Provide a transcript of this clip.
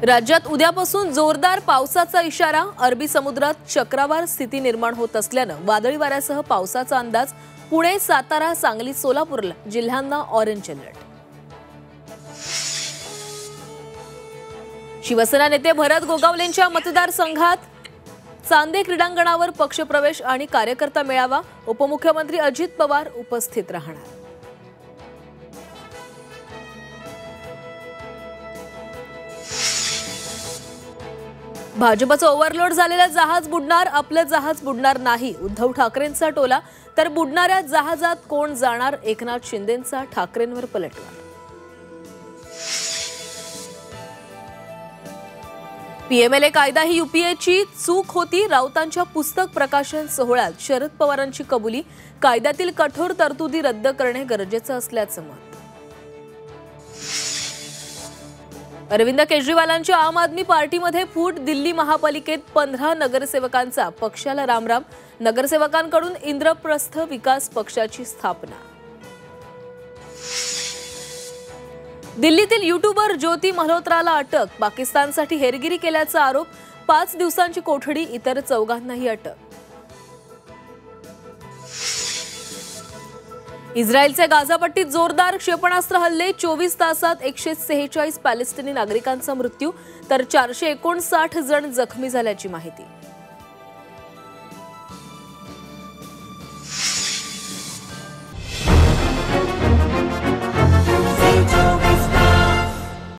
राज्यात उद्यापासून जोरदार पावसाचा इशारा। अरबी समुद्रात चक्रवार स्थिती निर्माण होत असल्यानं वादळी वाऱ्यासह पावसाचा अंदाज। पुणे, सातारा, सांगली, सोलापूर जिल्ह्यांना ऑरेंज अलर्ट। शिवसेना नेते भरत गोगावलेंच्या मतदारसंघात चांदे क्रीडांगणावर पक्षप्रवेश आणि कार्यकर्ता मेळावा। उपमुख्यमंत्री अजित पवार उपस्थित राहणार। भाजपचं ओव्हरलोड झालेलं जहाज बुडणार, आपलं जहाज बुडणार नाही। उद्धव ठाकरेंचा टोला। तर बुडणाऱ्या जहाजात कोण जाणार? एकनाथ शिंदेंचा ठाकरेंवर पलटवार। पीएमएलए कायदा ही यूपीएची चूक होती। राऊतांच्या पुस्तक प्रकाशन सोहळ्यात शरद पवारांची कबुली। कायद्यातील कठोर तरतुदी रद्द करणे गरजेचं असल्याचं मत। अरविंद केजरीवालांच्या आम आदमी पार्टीमध्ये फूट। दिल्ली महापालिकेत 15 नगरसेवकांचा पक्षाला रामराम। नगरसेवकांकडून इंद्रप्रस्थ विकास पक्षाची स्थापना। दिल्लीतील यूट्यूबर ज्योती मल्होत्राला अटक। पाकिस्तानसाठी हेरगिरी केल्याचा आरोप। 5 दिवसांची कोठडी। इतर 4घांनाही अटक। इस्रायलचे गाझापट्टीत जोरदार क्षेपणास्त्र हल्ले। 24 तासात 146 पॅलेस्टिनी नागरिकांचा मृत्यू तर 459 जण जखमी झाल्याची माहिती।